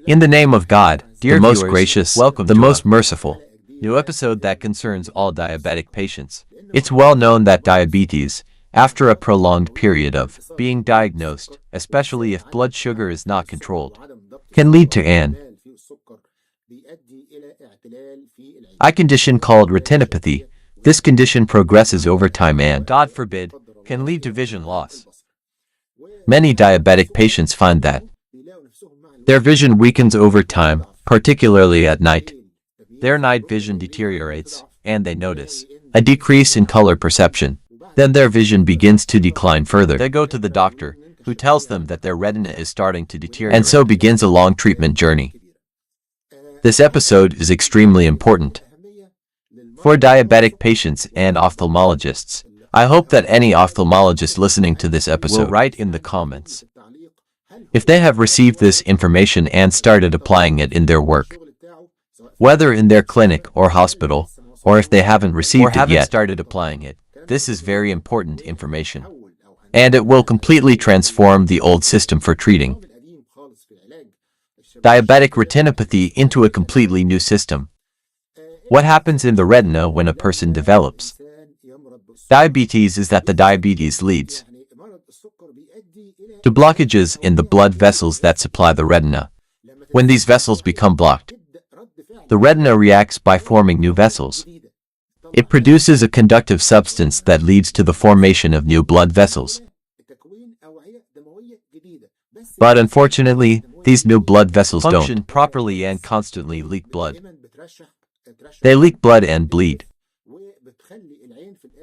In the name of God, Dear the most viewers, gracious, welcome the to most a merciful new episode that concerns all diabetic patients. It's well known that diabetes, after a prolonged period of Being diagnosed, especially if blood sugar is not controlled, can lead to an eye condition called retinopathy. This condition progresses over time and, God forbid, can lead to vision loss. many diabetic patients find that their vision weakens over time, particularly at night. Their night vision deteriorates, and they notice A decrease in color perception. Then their vision begins to decline further, they go to the doctor, who tells them that their retina is starting to deteriorate. and so begins a long treatment journey. This episode is extremely important for diabetic patients and ophthalmologists. I hope that any ophthalmologist listening to this will episode, write in the comments. if they have received this information and started applying it in their work, whether in their clinic or hospital, or if they haven't Or received it haven't yet, started applying it. This is very important information. and it will completely transform the old system for treating diabetic retinopathy into a completely new system. What happens in the retina when a person develops diabetes is that the diabetes leads to blockages in the blood vessels that supply the retina. When these vessels become blocked, the retina reacts by forming new vessels. It produces a conductive substance that leads to the formation of new blood vessels. But unfortunately, these new blood vessels Function don't. properly and constantly leak blood. They leak blood and bleed,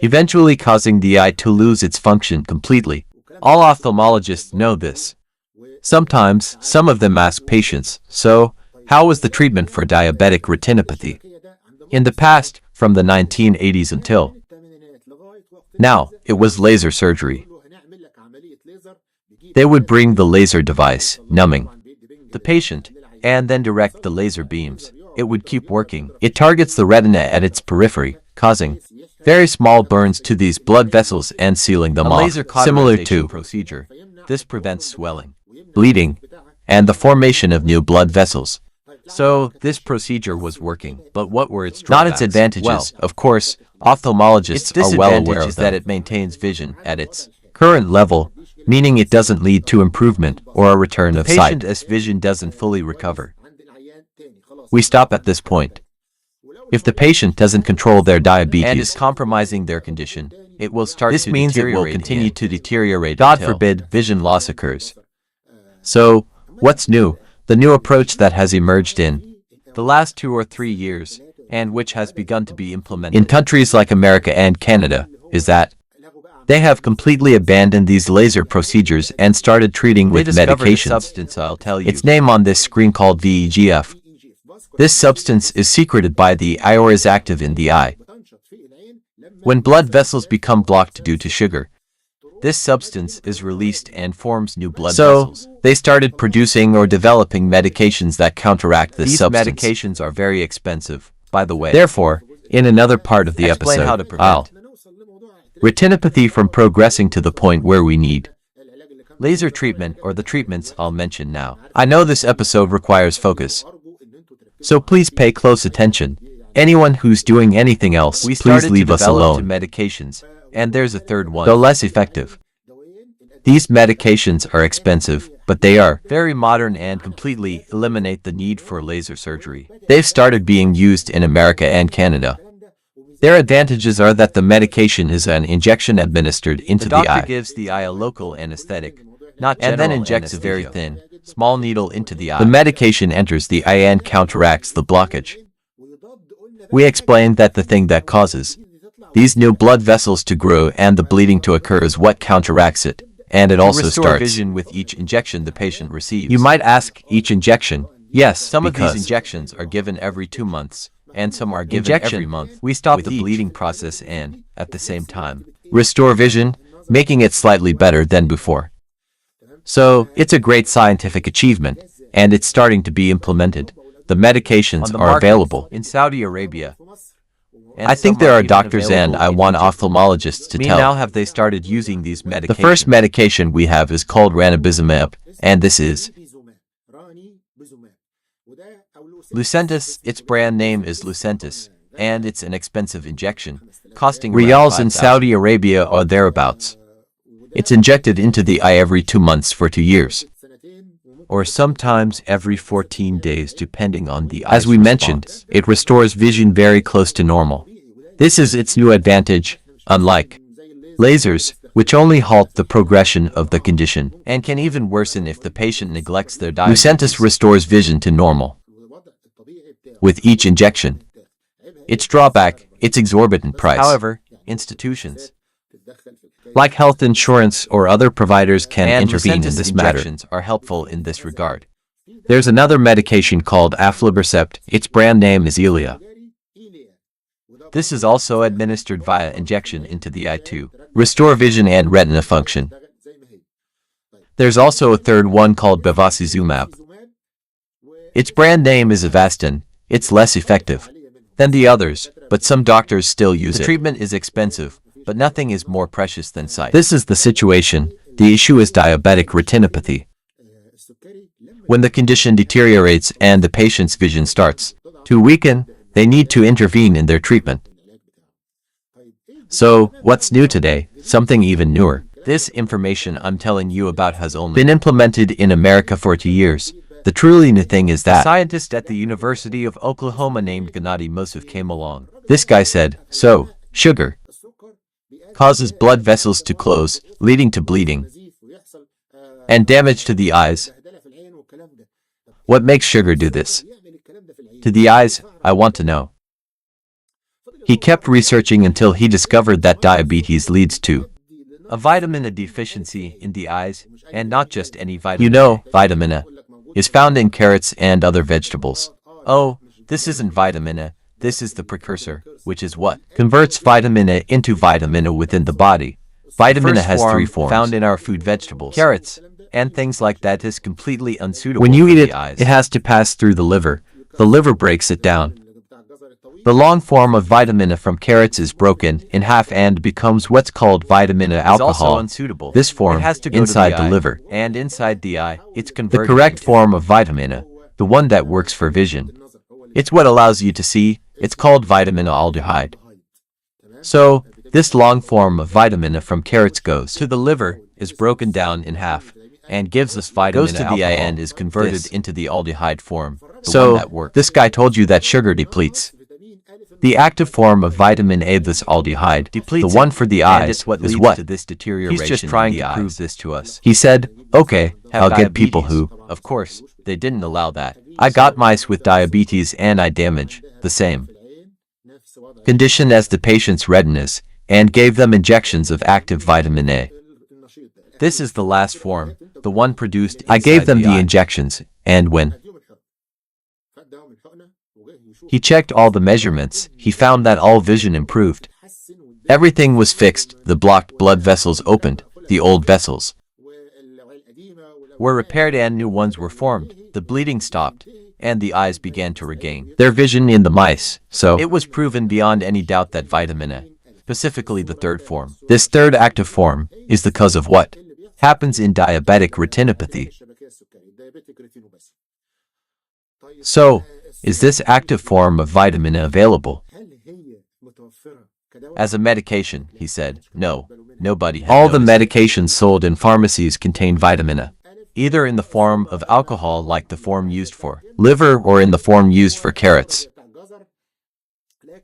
eventually causing the eye to lose its function completely. All ophthalmologists know this. Sometimes, some of them ask patients, so, how was the treatment for diabetic retinopathy? In the past, from the 1980s until now, it was laser surgery. They would bring the laser device, numbing The patient, and then direct the laser beams. It would keep working. It targets the retina at its periphery, causing very small burns to these blood vessels and sealing them A off, laser similar cauterization to procedure. This prevents swelling. bleeding and the formation of new blood vessels. So, this procedure was working, but what were its Not drawbacks? its advantages, Well, of course. its Ophthalmologists are well disadvantage aware of is them. that it maintains vision at its Current level, meaning it doesn't lead to improvement or a return of sight. patient's vision doesn't fully recover. We stop at this point. If the patient doesn't control their And diabetes, is compromising their condition. It will start this to means it will deteriorate continue and, to deteriorate. God until, forbid, vision loss occurs. So, what's new? The new approach that has emerged in the last 2 or 3 years, and which has begun to be implemented. in countries like America and Canada, is that they have completely abandoned these laser procedures and started treating They with discovered a medications. substance I'll tell you. Its name on this screen called VEGF. This substance is secreted by the eye or is active in the eye. When blood vessels become blocked due to sugar, This substance is released and forms new blood so vessels. they started producing or developing medications that counteract this These substance. medications are very expensive, by the way. Therefore, in another part of the Explain episode, how to prevent I'll retinopathy from progressing to the point where we need laser treatment or the treatments I'll mention now. I know this episode requires focus, so please pay close attention. Anyone who's doing anything else, We please started leave to us develop alone. medications, and there's a third one. Though less effective. These medications are expensive, but they are. Very modern and completely eliminate the need for laser surgery. They've started being used in America and Canada. Their advantages are that the medication is an injection administered into The the doctor eye. gives the eye a local anesthetic, not And then general injects a very anesthesia. Small needle into the eye. The medication enters the eye and counteracts the blockage. We explained that the thing that causes these new blood vessels to grow and the bleeding to occur is what counteracts it, and it also restore starts. vision with each injection the patient receives. You might ask, each injection? Yes, Some of because these injections are given every 2 months, and some are given Injection. every month. We stop with the each. bleeding process and, at the same time, restore vision, making it slightly better than before. So, it's a great scientific achievement, and it's starting to be implemented. The medications on the are market available. in Saudi Arabia. And I think some there are even doctors and available I in want Egypt. ophthalmologists to Me tell. now have they started using these medications. The first medication we have is called Ranibizumab, and this is Lucentis, its brand name is Lucentis, and it's an expensive injection, costing Riyals around in 5,000. Saudi Arabia or thereabouts. It's injected into the eye every 2 months for 2 years. Or sometimes every 14 days depending on the eye's As we mentioned, response. it restores vision very close to normal. This is its new advantage, unlike lasers, which only halt the progression of the condition. And can even worsen if the patient neglects their diabetes. Lucentis restores vision to normal with each injection. Its drawback, its exorbitant price. However, institutions Like health insurance or other providers can and intervene in Lucentis this matter. injections are helpful in this regard. There's another medication called Aflibercept. Its brand name is Eylea. This is also administered via injection into the eye to Restore vision and retina function. There's also a third one called Bevacizumab. Its brand name is Avastin. It's less effective than the others, but some doctors still use The it. treatment is expensive, but nothing is more precious than sight. This is the situation. The issue is diabetic retinopathy. When the condition deteriorates and the patient's vision starts to weaken, they need to intervene in their treatment. So, what's new today? Something even newer. This information I'm telling you about has only Been implemented in America for 2 years. The truly new thing is A that scientist at the University of Oklahoma named Gennady Mosov came along. this guy said, so, sugar causes blood vessels to close, leading to bleeding and damage to the eyes. What makes sugar do this to the eyes? I want to know. He kept researching until he discovered that diabetes leads to, A vitamin A deficiency in the eyes, and not just any vitamin. you know, vitamin A is found in carrots and other vegetables. Oh, this isn't vitamin A, this is the precursor, which is what? Converts vitamin A into vitamin A within the body. Vitamin A First has form 3 forms. found in our food vegetables, carrots, and things like that is completely unsuitable When you for eat the it, eyes. it has to pass through the liver. The liver breaks it down. The long form of vitamin A from carrots is broken in half and becomes what's called vitamin A Is also alcohol. unsuitable. This form, it has to go inside to the eye, liver. and inside the eye, it's The converted correct into- form of vitamin A, the one that works for vision. It's what allows you to see. It's called vitamin A aldehyde. So, this long form of vitamin A from carrots goes to the liver, is broken down in half, and gives us vitamin Goes A to the eye alcohol, and is converted this. into the aldehyde form, the So, one that works. this guy told you that sugar depletes the active form of vitamin A, this aldehyde, Depletes the one it, for the and eyes, it's what is leads what? to this deterioration. He's just in trying the to eyes. prove this to us. He said, okay, Have I'll get people who, diabetes. Of course, they didn't allow that. I got mice with diabetes and eye damage, the same condition as the patient's retinas, and gave them injections of active vitamin A. This is the last form, the one produced I gave inside them the eye. injections, and when he checked all the measurements, he found that all vision improved. Everything was fixed, the blocked blood vessels opened, the old vessels were repaired and new ones were formed, the bleeding stopped, and the eyes began to regain their vision in the mice. So, It was proven beyond any doubt that vitamin A, specifically the third form, this third active form is the cause of what happens in diabetic retinopathy. So, is this active form of vitamin A available? as a medication, he said. No, nobody had All the noticed. medications sold in pharmacies contain vitamin A, Either in the form of alcohol like the form used for. liver, or in the form used for carrots.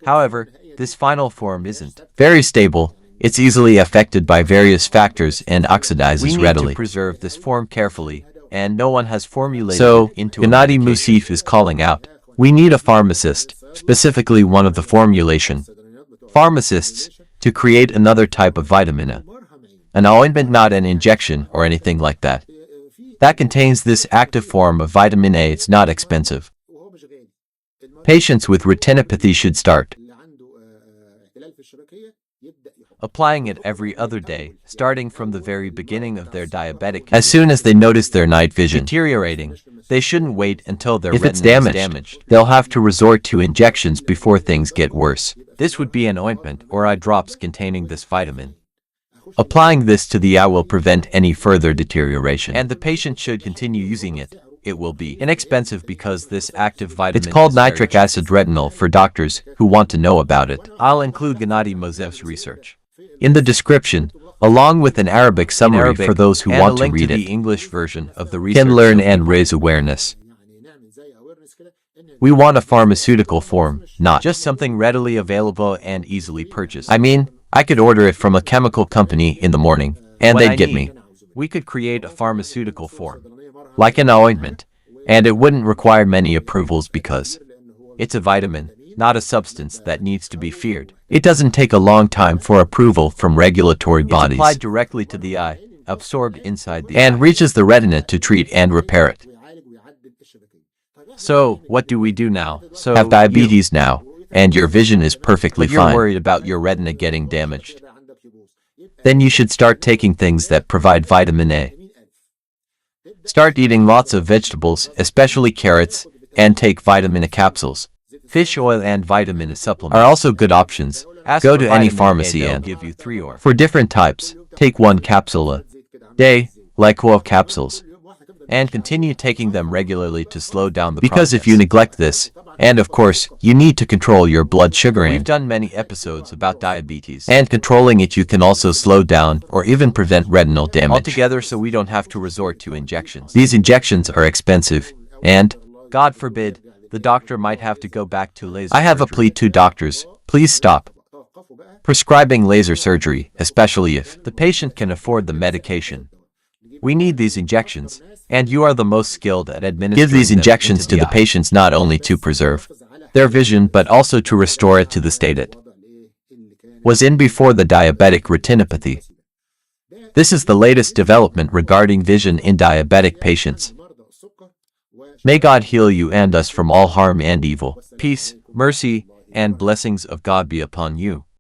However, this final form isn't. Very stable, it's easily affected by various factors and We oxidizes need readily. to preserve this form carefully, and no one has formulated So, it into a Gennady medication. Musif is calling out, we need a pharmacist, specifically one of the formulation pharmacists, to create another type of vitamin A. An ointment, not an injection or anything like that. That contains this active form of vitamin A. It's not expensive. Patients with retinopathy should start Applying it every other day, starting from the very beginning of their diabetic as soon as they notice their night vision. deteriorating. They shouldn't wait until their If it's retina is damaged, they'll have to resort to injections before things get worse. This would be an ointment or eye drops containing this vitamin. Applying this to the eye will prevent any further deterioration. And the patient should continue using it. it will be inexpensive because this active vitamin It's called is very nitric cheap. acid retinal for doctors who want to know about it. I'll include Gennady Mozev's research In the description, along with an Arabic summary for those who and want a to link read to it, the English version of the research. can learn so and people- raise awareness. We want a pharmaceutical form, not just something readily available and easily purchased. I mean, I could order it from a chemical company in the morning, and What they'd I give need, me, we could create a pharmaceutical form. like an ointment, and it wouldn't require many approvals because It's a vitamin, not a substance that needs to be feared. it doesn't take a long time for approval from regulatory It's bodies applied directly to the eye, absorbed inside the and eye. reaches the retina to treat and repair it. So, what do we do now? So, Have diabetes now, and your vision is perfectly but you're fine. worried about your retina getting damaged. Then you should start taking things that provide vitamin A. Start eating lots of vegetables, especially carrots, and take vitamin A capsules. Fish oil and vitamin A supplements Are also good options. Ask Go for to any vitamin A, pharmacy they'll and, give you 3 or for different types, take 1 capsule a day, like 12 capsules. and continue taking them regularly to slow down the Because if you process. neglect this, and of course, you need to control your blood sugaring, We've done many episodes about diabetes and controlling it you can also slow down or even prevent retinal damage. altogether, so we don't have to resort to injections. These injections are expensive, and God forbid, the doctor might have to go back to laser I have a surgery. plea to doctors, please stop prescribing laser surgery, especially if The patient can afford the medication. We need these injections, and you are the most skilled at administering give these them injections into to the eye. patients not only to preserve their vision but also to restore it to the state it was in before the diabetic retinopathy. This is the latest development regarding vision in diabetic patients. May God heal you and us from all harm and evil. Peace, mercy, and blessings of God be upon you.